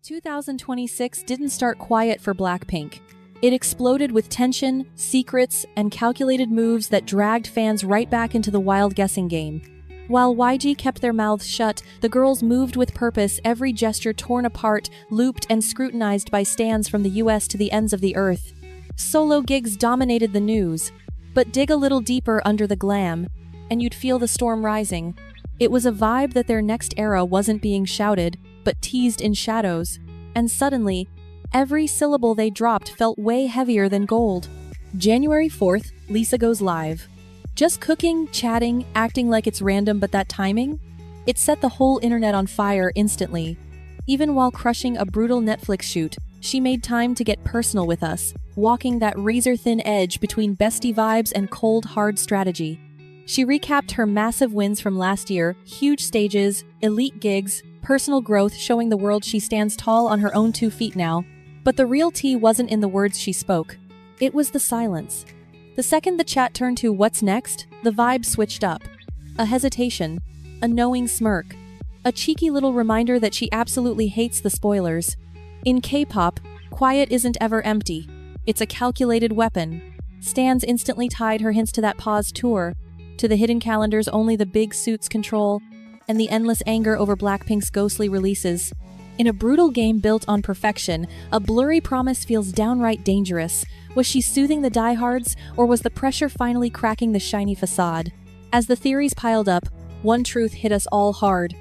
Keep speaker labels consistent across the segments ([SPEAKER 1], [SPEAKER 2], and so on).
[SPEAKER 1] 2026 didn't start quiet for BLACKPINK. It exploded with tension, secrets, and calculated moves that dragged fans right back into the wild guessing game. While YG kept their mouths shut, the girls moved with purpose, every gesture torn apart, looped, and scrutinized by stans from the US to the ends of the earth. Solo gigs dominated the news, but dig a little deeper under the glam, and you'd feel the storm rising. It was a vibe that their next era wasn't being shouted, but teased in shadows, and suddenly, every syllable they dropped felt way heavier than gold. January 4th, Lisa goes live. Just cooking, chatting, acting like it's random, but that timing? It set the whole internet on fire instantly. Even while crushing a brutal Netflix shoot, she made time to get personal with us, walking that razor-thin edge between bestie vibes and cold, hard strategy. She recapped her massive wins from last year, huge stages, elite gigs, personal growth, showing the world she stands tall on her own 2 feet now. But the real tea wasn't in the words she spoke. It was the silence. The second the chat turned to "what's next," the vibe switched up. A hesitation, a knowing smirk, a cheeky little reminder that she absolutely hates the spoilers. In K-pop, quiet isn't ever empty. It's a calculated weapon. Stans instantly tied her hints to that paused tour, to the hidden calendars only the big suits control, and the endless anger over BLACKPINK's ghostly releases. In a brutal game built on perfection, a blurry promise feels downright dangerous. Was she soothing the diehards, or was the pressure finally cracking the shiny facade? As the theories piled up, one truth hit us all hard.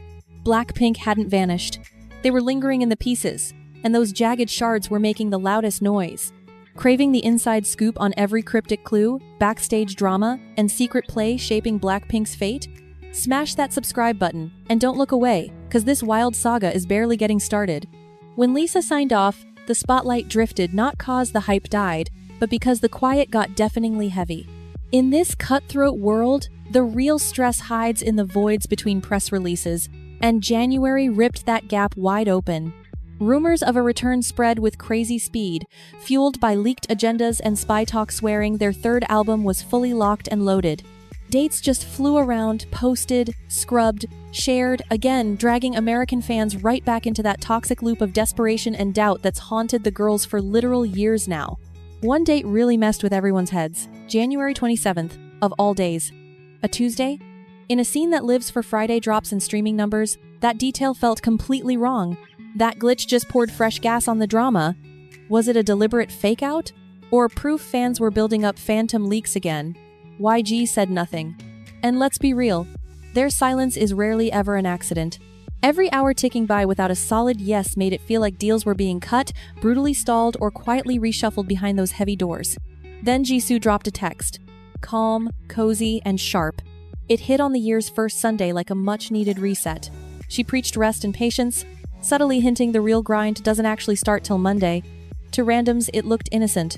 [SPEAKER 1] BLACKPINK hadn't vanished. They were lingering in the pieces, and those jagged shards were making the loudest noise. Craving the inside scoop on every cryptic clue, backstage drama, and secret play shaping BLACKPINK's fate? Smash that subscribe button, and don't look away, cause this wild saga is barely getting started. When Lisa signed off, the spotlight drifted not cause the hype died, but because the quiet got deafeningly heavy. In this cutthroat world, the real stress hides in the voids between press releases, and January ripped that gap wide open. Rumors of a return spread with crazy speed, fueled by leaked agendas and spy talk swearing their third album was fully locked and loaded. Dates just flew around, posted, scrubbed, shared, again dragging American fans right back into that toxic loop of desperation and doubt that's haunted the girls for literal years now. One date really messed with everyone's heads. January 27th, of all days. A Tuesday? In a scene that lives for Friday drops and streaming numbers, that detail felt completely wrong. That glitch just poured fresh gas on the drama. Was it a deliberate fake-out? Or proof fans were building up phantom leaks again? YG said nothing. And let's be real, their silence is rarely ever an accident. Every hour ticking by without a solid yes made it feel like deals were being cut, brutally stalled, or quietly reshuffled behind those heavy doors. Then Jisoo dropped a text. Calm, cozy, and sharp. It hit on the year's first Sunday like a much-needed reset. She preached rest and patience, subtly hinting the real grind doesn't actually start till Monday. To randoms, it looked innocent.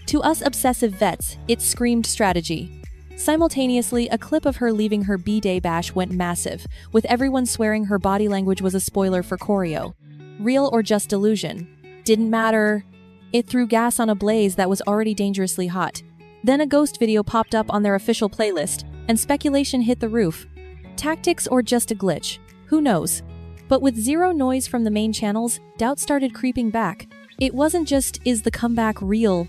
[SPEAKER 1] To us obsessive vets, it screamed strategy. Simultaneously, a clip of her leaving her B-Day bash went massive, with everyone swearing her body language was a spoiler for choreo. Real or just delusion? Didn't matter. It threw gas on a blaze that was already dangerously hot. Then a ghost video popped up on their official playlist, and speculation hit the roof. Tactics or just a glitch? Who knows? But with zero noise from the main channels, doubt started creeping back. It wasn't just, is the comeback real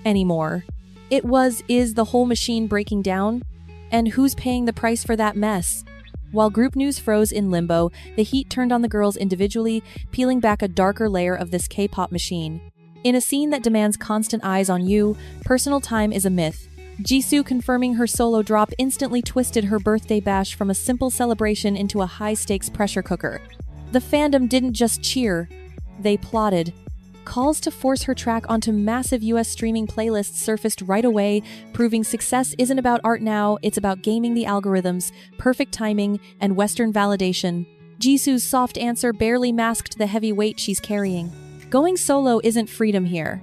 [SPEAKER 1] anymore? It was, is the whole machine breaking down? And who's paying the price for that mess? While group news froze in limbo, the heat turned on the girls individually, peeling back a darker layer of this K-pop machine. In a scene that demands constant eyes on you, personal time is a myth. Jisoo confirming her solo drop instantly twisted her birthday bash from a simple celebration into a high-stakes pressure cooker. The fandom didn't just cheer, they plotted. Calls to force her track onto massive US streaming playlists surfaced right away, proving success isn't about art now, it's about gaming the algorithms, perfect timing, and Western validation. Jisoo's soft answer barely masked the heavy weight she's carrying. Going solo isn't freedom here.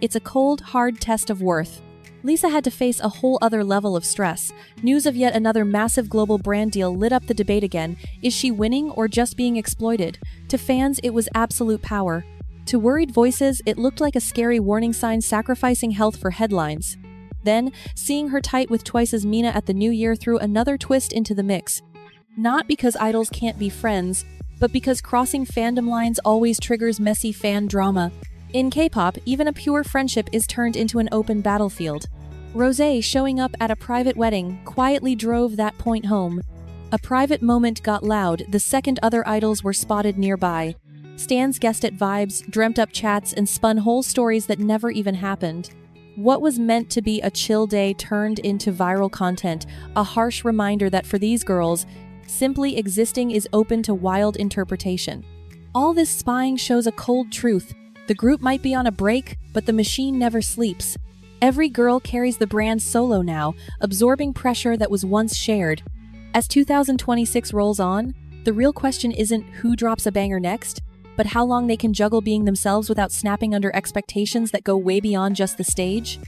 [SPEAKER 1] It's a cold, hard test of worth. Lisa had to face a whole other level of stress. News of yet another massive global brand deal lit up the debate again. Is she winning or just being exploited? To fans, it was absolute power. To worried voices, it looked like a scary warning sign sacrificing health for headlines. Then, seeing her tight with twice as Mina at the new year threw another twist into the mix. Not because idols can't be friends, but because crossing fandom lines always triggers messy fan drama. In K-pop, even a pure friendship is turned into an open battlefield. Rosé showing up at a private wedding quietly drove that point home. A private moment got loud the second other idols were spotted nearby. Stans guessed at vibes, dreamt up chats, and spun whole stories that never even happened. What was meant to be a chill day turned into viral content, a harsh reminder that for these girls, simply existing is open to wild interpretation. All this spying shows a cold truth. The group might be on a break, but the machine never sleeps. Every girl carries the brand solo now, absorbing pressure that was once shared. As 2026 rolls on, the real question isn't who drops a banger next, but how long they can juggle being themselves without snapping under expectations that go way beyond just the stage.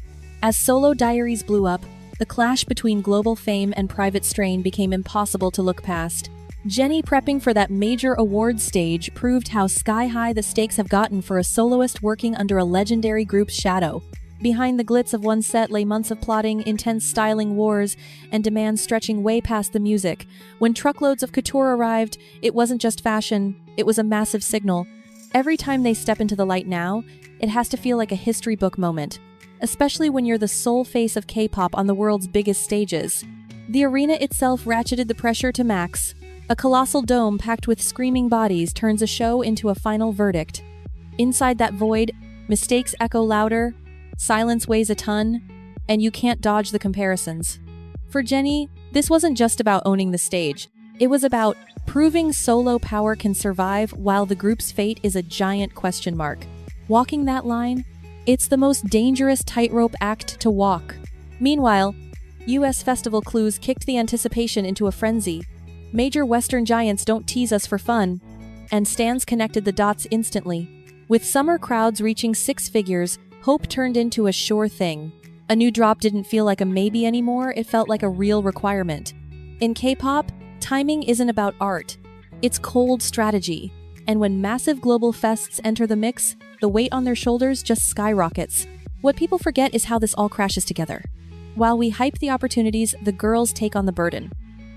[SPEAKER 1] As Solo Diaries blew up, the clash between global fame and private strain became impossible to look past. Jennie prepping for that major awards stage proved how sky-high the stakes have gotten for a soloist working under a legendary group's shadow. Behind the glitz of one set lay months of plotting, intense styling wars, and demands stretching way past the music. When truckloads of couture arrived, it wasn't just fashion, it was a massive signal. Every time they step into the light now, it has to feel like a history book moment, especially when you're the sole face of K-pop on the world's biggest stages. The arena itself ratcheted the pressure to max. A colossal dome packed with screaming bodies turns a show into a final verdict. Inside that void, mistakes echo louder, silence weighs a ton, and you can't dodge the comparisons. For Jennie, this wasn't just about owning the stage. It was about proving solo power can survive while the group's fate is a giant question mark. Walking that line, it's the most dangerous tightrope act to walk. Meanwhile, US festival clues kicked the anticipation into a frenzy. Major Western giants don't tease us for fun, and stans connected the dots instantly. With summer crowds reaching six figures, hope turned into a sure thing. A new drop didn't feel like a maybe anymore, it felt like a real requirement. In K-pop, timing isn't about art, it's cold strategy. And when massive global fests enter the mix, the weight on their shoulders just skyrockets. What people forget is how this all crashes together. While we hype the opportunities, the girls take on the burden.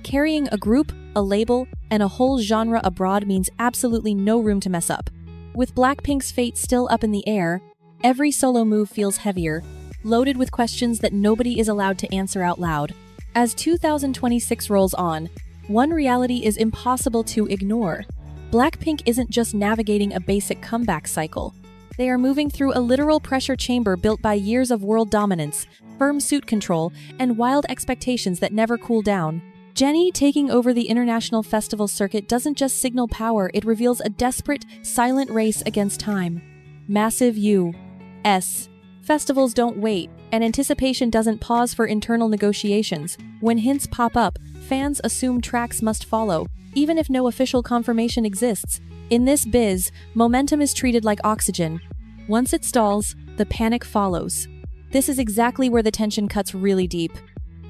[SPEAKER 1] Carrying a group, a label, and a whole genre abroad means absolutely no room to mess up. With BLACKPINK's fate still up in the air, every solo move feels heavier, loaded with questions that nobody is allowed to answer out loud. As 2026 rolls on, one reality is impossible to ignore. BLACKPINK isn't just navigating a basic comeback cycle. They are moving through a literal pressure chamber built by years of world dominance, firm suit control, and wild expectations that never cool down. Jennie taking over the international festival circuit doesn't just signal power, it reveals a desperate, silent race against time. Massive U.S. festivals don't wait, and anticipation doesn't pause for internal negotiations. When hints pop up, fans assume tracks must follow, even if no official confirmation exists. In this biz, momentum is treated like oxygen. Once it stalls, the panic follows. This is exactly where the tension cuts really deep.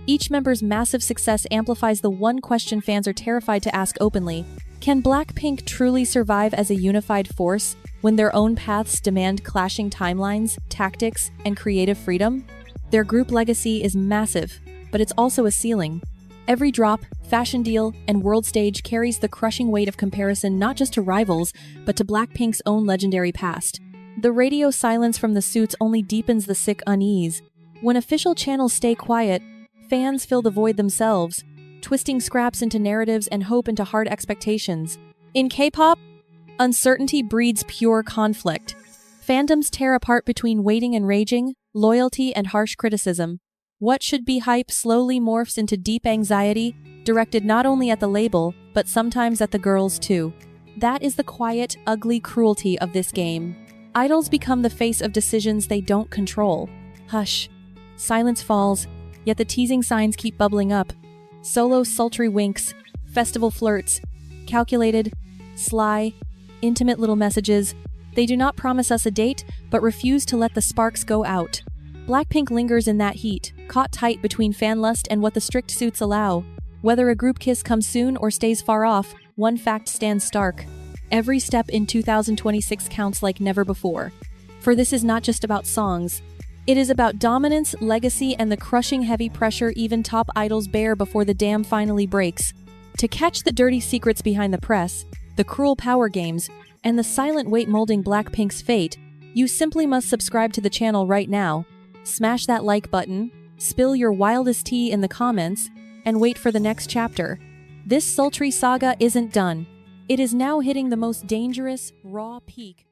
[SPEAKER 1] Each member's massive success amplifies the one question fans are terrified to ask openly. Can BLACKPINK truly survive as a unified force when their own paths demand clashing timelines, tactics, and creative freedom? Their group legacy is massive, but it's also a ceiling. Every drop, fashion deal, and world stage carries the crushing weight of comparison not just to rivals, but to BLACKPINK's own legendary past. The radio silence from the suits only deepens the sick unease. When official channels stay quiet, fans fill the void themselves, twisting scraps into narratives and hope into hard expectations. In K-pop, uncertainty breeds pure conflict. Fandoms tear apart between waiting and raging, loyalty and harsh criticism. What should be hype slowly morphs into deep anxiety, directed not only at the label, but sometimes at the girls too. That is the quiet, ugly cruelty of this game. Idols become the face of decisions they don't control. Hush. Silence falls, yet the teasing signs keep bubbling up. Solo sultry winks, festival flirts, calculated, sly, intimate little messages. They do not promise us a date, but refuse to let the sparks go out. BLACKPINK lingers in that heat, caught tight between fan lust and what the strict suits allow. Whether a group kiss comes soon or stays far off, one fact stands stark. Every step in 2026 counts like never before. For this is not just about songs. It is about dominance, legacy, and the crushing heavy pressure even top idols bear before the dam finally breaks. To catch the dirty secrets behind the press, the cruel power games, and the silent weight molding BLACKPINK's fate, you simply must subscribe to the channel right now, smash that like button, spill your wildest tea in the comments, and wait for the next chapter. This sultry saga isn't done. It is now hitting the most dangerous, raw peak.